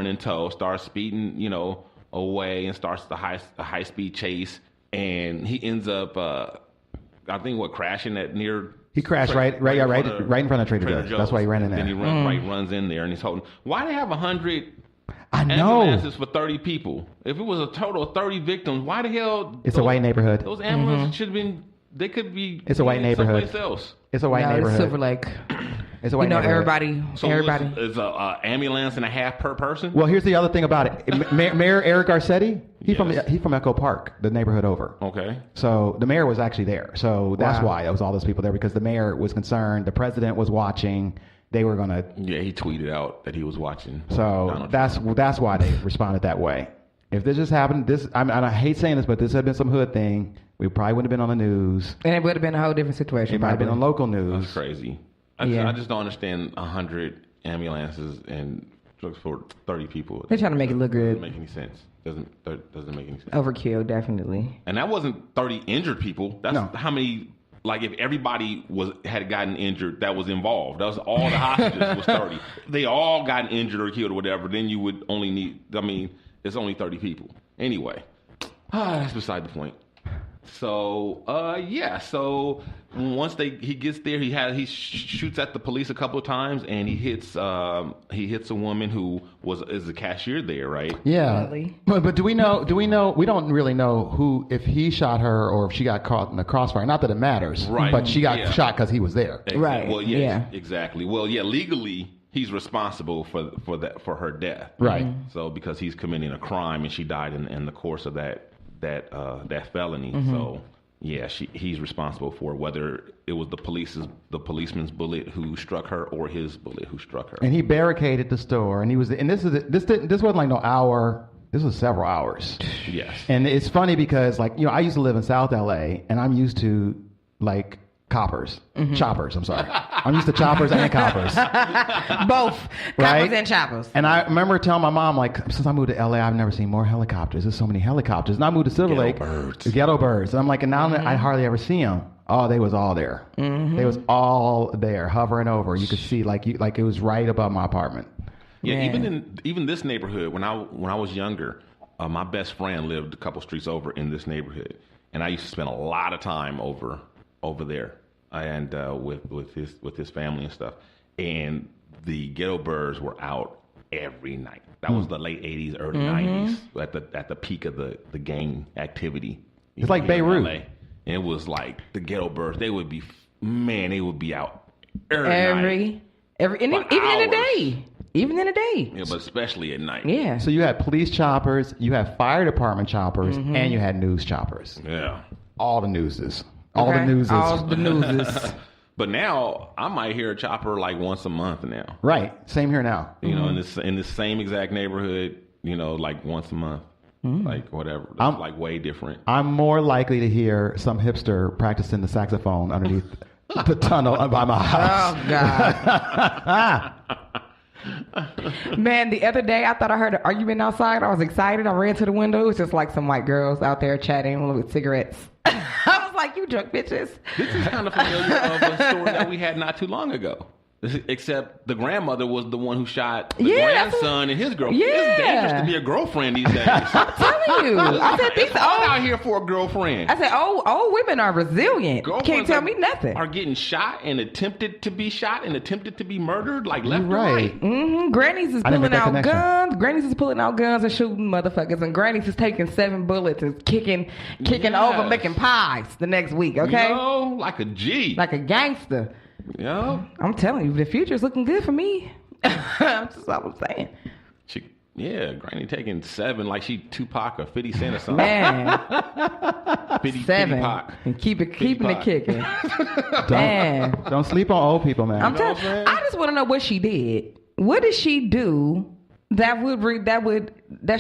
in tow, starts speeding, away and starts the high speed chase. And he ends up, I think, crashing at near. He crashed right in front of Trader Joe's. That's why he ran in there. Then he runs in there and he's holding. Why they have 100 I know. ambulances for 30 people? If it was a total of 30 victims, why the hell? It's a white neighborhood. Those ambulances should have been. They could be. It's a white neighborhood. Someplace else. It's a white neighborhood. It's Silver Lake. It's a white neighborhood. Everybody. It's a ambulance and a half per person. Well, here's the other thing about it. Mayor Eric Garcetti, he from Echo Park, the neighborhood over. Okay. So the mayor was actually there. So that's why there was all those people there, because the mayor was concerned. The president was watching. They were gonna. Yeah, he tweeted out that he was watching. So that's why they responded that way. If this just happened, I hate saying this, but this had been some hood thing, we probably wouldn't have been on the news. And it would have been a whole different situation. It might have been on local news. That's crazy. I just don't understand 100 ambulances and drugs for 30 people. They're trying to make it look good. Doesn't make any sense. Doesn't make any sense. Overkill, definitely. And that wasn't 30 injured people. That's how many. Like, if everybody had gotten injured that was involved, that was all the hostages was 30. They all gotten injured or killed or whatever. Then you would only need. I mean, it's only 30 people. Anyway, that's beside the point. So, So once he gets there, he shoots at the police a couple of times, and he hits a woman who is a cashier there, right? Yeah. Really? But do we know? We don't really know if he shot her or if she got caught in the crossfire. Not that it matters, right? But she got shot because he was there, exactly. Right? Well, exactly. Well, legally, he's responsible for her death, right? So because he's committing a crime and she died in the course of that felony. So he's responsible for whether it was the policeman's bullet who struck her or his bullet who struck her. And he barricaded the store, and this wasn't like no hour. This was several hours. Yes. And it's funny because I used to live in South LA, and I'm used to choppers. I'm sorry. I'm used to choppers and coppers. Both. Coppers and choppers. And I remember telling my mom, since I moved to LA, I've never seen more helicopters. There's so many helicopters. And I moved to Silver Lake. Ghetto birds. And I'm and now I hardly ever see them. Oh, they was all there. They was all there, hovering over. You could see it was right above my apartment. Yeah, even this neighborhood, when I was younger, my best friend lived a couple streets over in this neighborhood. And I used to spend a lot of time over there, and with his family and stuff, and the ghetto birds were out every night. That was the late 80s, early 90s, at the peak of the gang activity. It's like Beirut. And it was like the ghetto birds. They would be out every night, even in the day. Even in the day. Yeah, but especially at night. Yeah. So you had police choppers, you had fire department choppers, and you had news choppers. Yeah. All the newses. All the newses. But now I might hear a chopper once a month now. Right. Same here now. In this same exact neighborhood, once a month. Whatever. That's way different. I'm more likely to hear some hipster practicing the saxophone underneath the tunnel by my house. Oh God. Man, the other day I thought I heard an argument outside. I was excited. I ran to the window. It was just some white girls out there chatting with cigarettes. I was like, you drunk bitches. This is kind of familiar of a story that we had not too long ago. Except the grandmother was the one who shot the grandson and his girlfriend. Yeah. It's dangerous to be a girlfriend these days. I'm telling you. I said, these out here for a girlfriend. I said, old women are resilient. Can't tell me nothing. Are getting shot and attempted to be shot and attempted to be murdered, left and right. Grannies is pulling out guns. Grannies is pulling out guns and shooting motherfuckers. And Grannies is taking 7 bullets and kicking over, making pies the next week, okay? Like a G. Like a gangster. Yeah, I'm telling you, the future's looking good for me. That's what I'm saying. Granny taking 7 like she Tupac or 50 Cent or something. Man, 7 Pac. And keeping it kicking. Don't sleep on old people, man. I'm telling. I just want to know what she did. What did she do that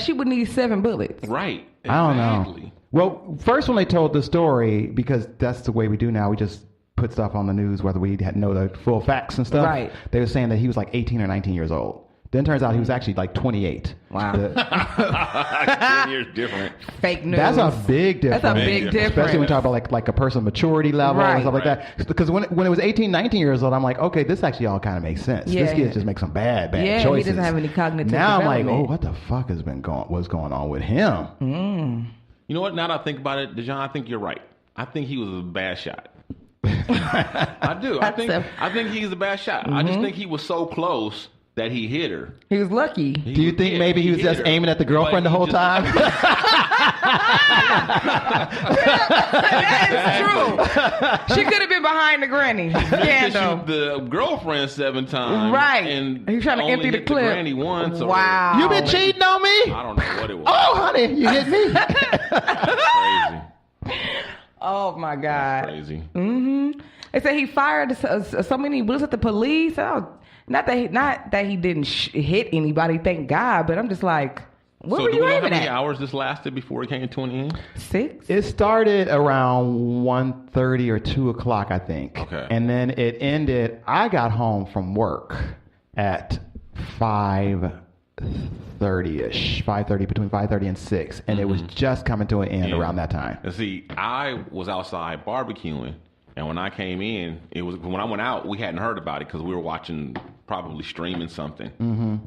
she would need 7 bullets? Right. Exactly. I don't know. Well, first when they told the story, because that's the way we do now, we just put stuff on the news whether we know the full facts and stuff. Right. They were saying that he was 18 or 19 years old. Then turns out he was actually like 28. Wow. 10 years different. Fake news. That's a big difference. That's a big difference. Especially when we talk about like a person's maturity level and stuff like Right. that. Because when it was 18, 19 years old, I'm like, okay, this actually all kind of makes sense. Yeah. This kid just makes some bad Yeah, choices. he doesn't have any cognitive Now I'm like, development. oh, what the fuck what's going on with him? You know what? Now that I think about it, Dejan, I think you're right. I think he was a bad shot. I do. I think he's a bad shot. I just think he was so close that he hit her. He was lucky. Do you think maybe he was just aiming at the girlfriend the whole time? That is true. She could have been behind the granny. Scandal. Shoot the girlfriend 7 times. Right. And He's trying to only empty the hit clip. Granny once. Wow. You been cheating on me? I don't know what it was. Oh, honey, you hit me. Crazy. Oh my God. Crazy. They said he fired so many bullets at the police. Not that he didn't hit anybody, thank God. But I'm just like, what were you know how aiming many at? hours this lasted before it came to an end? 6. It started around 1:30 or 2 o'clock, I think. Okay. And then it ended, I got home from work at 5:30-ish, 5:30, between 5:30 and 6. And it was just coming to an end around that time. And see, I was outside barbecuing. And when I came in, when I went out, we hadn't heard about it because we were watching, probably streaming something.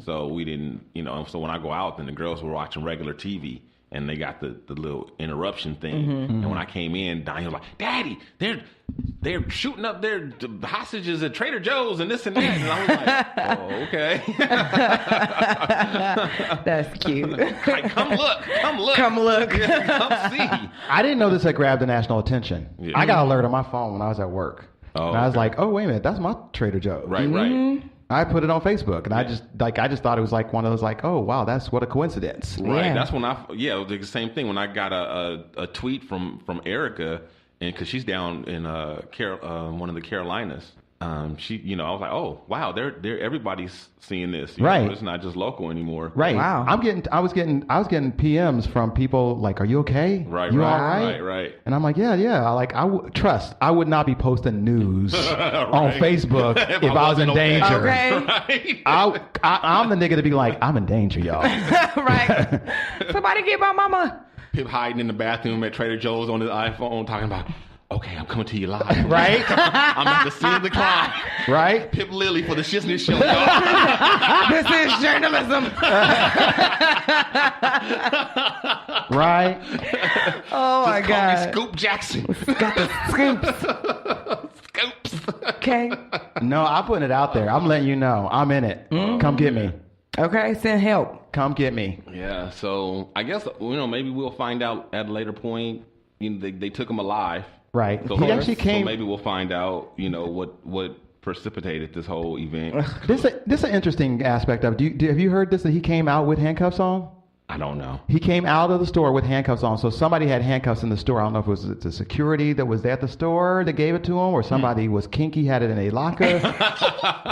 So we didn't, so when I go out, then the girls were watching regular TV. And they got the little interruption thing. And when I came in, Donnie was like, Daddy, they're shooting up their hostages at Trader Joe's and this and that. And I was like, oh, okay. That's cute. Like, come look. Come look. Come see. I didn't know this had grabbed the national attention. Yeah. I got an alert on my phone when I was at work. Oh, and I was okay. like, oh, wait a minute, that's my Trader Joe's. Right. I put it on Facebook, and I just thought it was like one of those like, oh wow, that's what a coincidence. Right. Yeah. That's when it was the same thing when I got a tweet from Erica, and because she's down in one of the Carolinas. She, I was like, oh wow, they're everybody's seeing this. Right. It's not just local anymore. Right. Wow. I was getting PMs from people like, are you okay? Right. You right. all right? Right. And I'm like, yeah. Like I would not be posting news on Facebook if I was in danger. Okay. Right. I'm the nigga to be like, I'm in danger, y'all. Right. Somebody get my mama. Pip hiding in the bathroom at Trader Joe's on his iPhone talking about, okay, I'm coming to you live. Right? I'm at the scene of the crime. Right? Pip Lilly for the Shiznit show. This is journalism. Right? Oh my Just call me God. Scoop Jackson. Got the scoops. Scoops. Okay. No, I'm putting it out there. I'm letting you know. I'm in it. Come get me. Okay. Send help. Come get me. Yeah, so I guess, maybe we'll find out at a later point. They took him alive. Right. So He actually came. So maybe we'll find out, what precipitated this whole event. This is an interesting aspect of it. Have you heard this, that he came out with handcuffs on? I don't know. He came out of the store with handcuffs on. So somebody had handcuffs in the store. I don't know if it was the security that was at the store that gave it to him, or somebody was kinky, had it in a locker.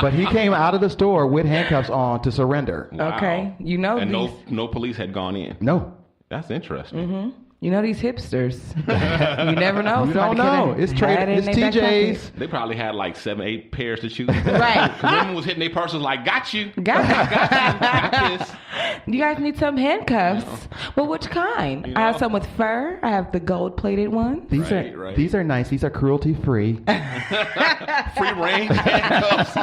But he came out of the store with handcuffs on to surrender. Wow. Okay. And no police had gone in. No. That's interesting. You know these hipsters. You never know. You don't know. It's TJ's. They probably had like 7-8 pairs to choose from. Right. Women was hitting their purses like, got you. Got this. You guys need some handcuffs. Well, which kind? I have some with fur. I have the gold-plated ones. These are nice. These are cruelty free. Free range handcuffs.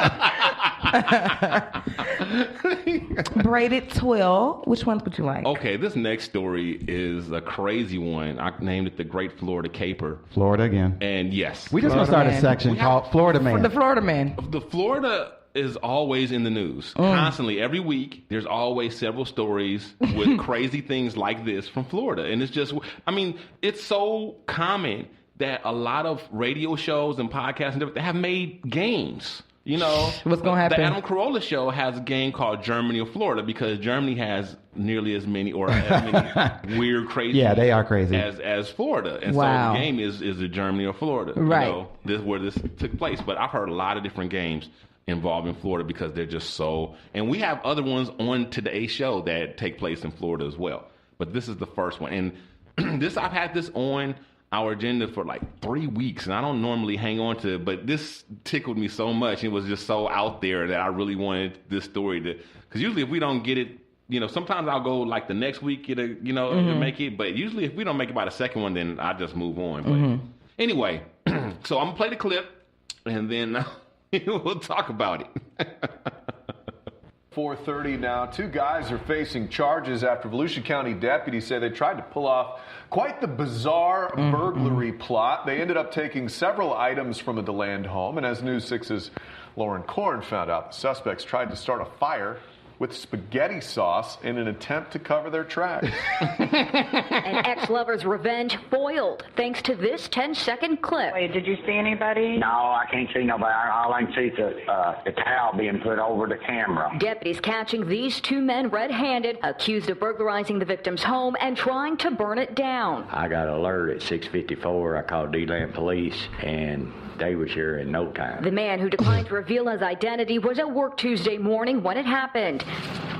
Braided twill. Which ones would you like? Okay, this next story is a crazy one. I named it the Great Florida Caper. Florida again. And yes. We just want to start a section called Florida Man. The Florida Man. The Florida is always in the news. Constantly. Every week, there's always several stories with crazy things like this from Florida. And it's just, it's so common that a lot of radio shows and podcasts and everything have made games. What's going to happen? The Adam Carolla show has a game called Germany or Florida because Germany has nearly as many or as many weird, crazy. Yeah, they are crazy. As Florida. And wow. so the game is it Germany or Florida? Right. Where this took place. But I've heard a lot of different games involving Florida because they're just so. And we have other ones on today's show that take place in Florida as well. But this is the first one. And I've had this on our agenda for like 3 weeks, and I don't normally hang on to it, but this tickled me so much. It was just so out there that I really wanted this story to, because usually if we don't get it, sometimes I'll go like the next week, to make it, but usually if we don't make it by the second one, then I just move on. But anyway, so I'm gonna play the clip, and then we'll talk about it. 4:30 now. 2 guys are facing charges after Volusia County deputies say they tried to pull off quite the bizarre burglary plot. They ended up taking several items from a DeLand home, and as News 6's Lauren Korn found out, the suspects tried to start a fire with spaghetti sauce in an attempt to cover their tracks. An ex-lover's revenge foiled thanks to this 10-second clip. Wait, did you see anybody? No, I can't see nobody. All I can see is the towel being put over the camera. Deputies catching these 2 men red-handed, accused of burglarizing the victim's home and trying to burn it down. I got an alert at 6:54. I called DeLand Police, and they was here in no time. The man who declined to reveal his identity was at work Tuesday morning when it happened.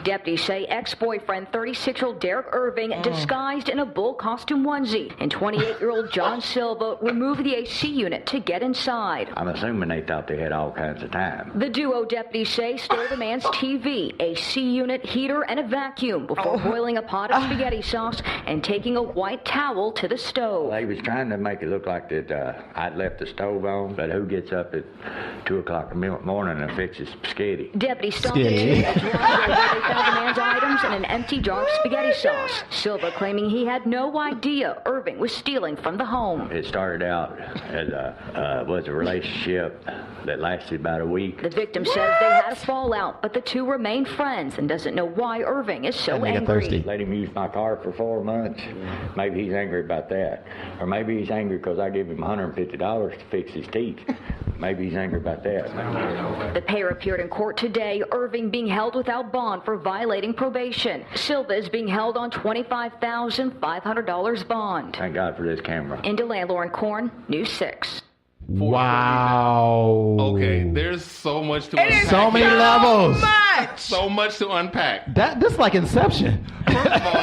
Deputies say ex-boyfriend 36-year-old Derek Irving, disguised in a bull costume onesie, and 28-year-old John Silva removed the AC unit to get inside. I'm assuming they thought they had all kinds of time. The duo, deputies say, stole the man's TV, AC unit, heater, and a vacuum before boiling a pot of spaghetti sauce and taking a white towel to the stove. They was trying to make it look like that I'd left the stove on, but who gets up at 2 o'clock in the morning and fixes spaghetti? Deputies stopped the two at driveway where they found the man's items and an empty jar of spaghetti sauce. Silva claiming he had no idea Irving was stealing from the home. It started out as was a relationship that lasted about a week. The victim says they had a fallout, but the two remain friends and doesn't know why Irving is so angry. Let him use my car for 4 months. Maybe he's angry about that. Or maybe he's angry because I gave him $150 to fix his teeth. Maybe he's angry about that. The pair appeared in court today, Irving being held without bond for violating probation. Silva is being held on $25,500 bond. Thank God for this camera. In DeLand, Lauren Korn, News 6. Wow. Okay, there's so much to unpack. So many levels. So much to unpack. This is like Inception. First of all,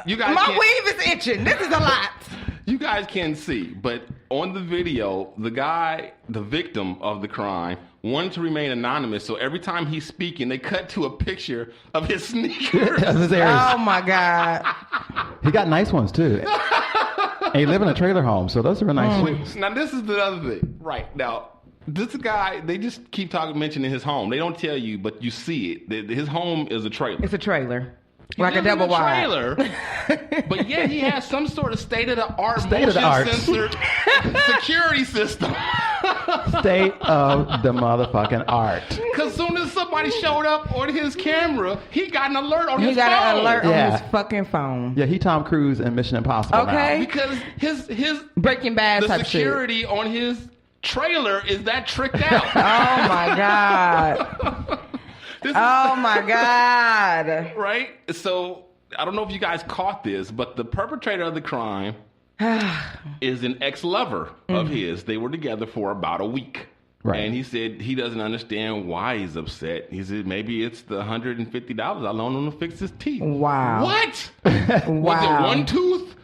you guys my weave is itching. This is a lot. You guys can't see, but on the video, the victim of the crime, wanted to remain anonymous, so every time he's speaking, they cut to a picture of his sneakers. Oh, my God. He got nice ones, too. And he live in a trailer home, so those are nice shoes. Now, this is the other thing. Right. Now, this guy, they just keep mentioning his home. They don't tell you, but you see it. His home is a trailer. It's a trailer. He like a double wide trailer, but yet he has some sort of state-of-the-art motion-censored security system. State of the motherfucking art. Because soon as somebody showed up on his camera, he got an alert on his phone. He got an alert on his fucking phone. Yeah, he Tom Cruise in Mission Impossible now. Because his Breaking Bad the security shit. on his trailer is that tricked out. Oh, my God. My God. Right? So, I don't know if you guys caught this, but the perpetrator of the crime is an ex-lover of his. They were together for about a week. Right. And he said he doesn't understand why he's upset. He said maybe it's the $150 I loaned him to fix his teeth. Wow. What? Wow. Was it one tooth?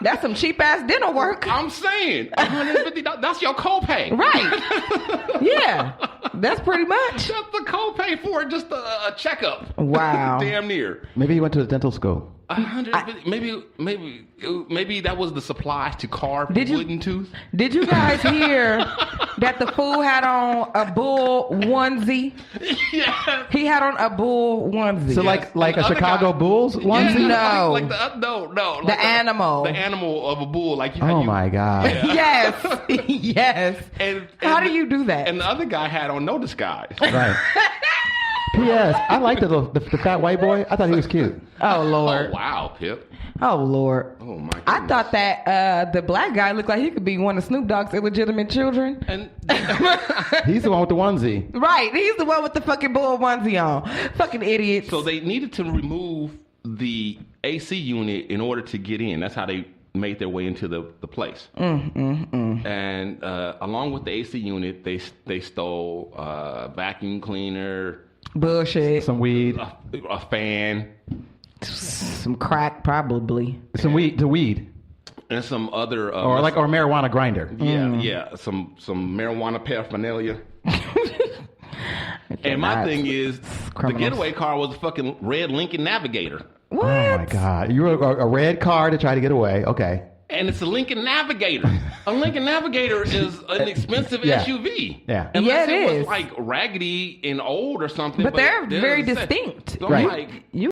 That's some cheap-ass dental work. I'm saying, $150, that's your copay. Right. Yeah. That's pretty much. That's the copay for just a checkup. Wow. Damn near. Maybe he went to the dental school. 150, maybe that was the supplies to carve wooden tooth. Did you guys hear that the fool had on a bull onesie? Yeah. He had on a bull onesie. So like a Chicago Bulls onesie? No. No. The animal. The animal of a bull. My God. Yeah. Yes. Yes. And how do you do that? And the other guy had on no disguise. Right. P.S. I like the fat white boy. I thought he was cute. Oh, Lord. Oh, wow, Pip. Oh, Lord. Oh, my goodness. I thought that the black guy looked like he could be one of Snoop Dogg's illegitimate children. And he's the one with the onesie. Right. He's the one with the fucking bull onesie on. Fucking idiots. So they needed to remove the AC unit in order to get in. That's how they made their way into the place. And along with the AC unit, they stole vacuum cleaner, bullshit, some weed, a fan, some crack, probably some weed. The weed. and some other or marijuana grinder. Yeah, some marijuana paraphernalia. And my thing is, the getaway car was a fucking red Lincoln Navigator. What? Oh my God! You were a red car to try to get away. Okay. And it's a Lincoln Navigator. A Lincoln Navigator is an expensive SUV. Yeah. Unless it was like raggedy and old or something. But they're very distinct. So right. You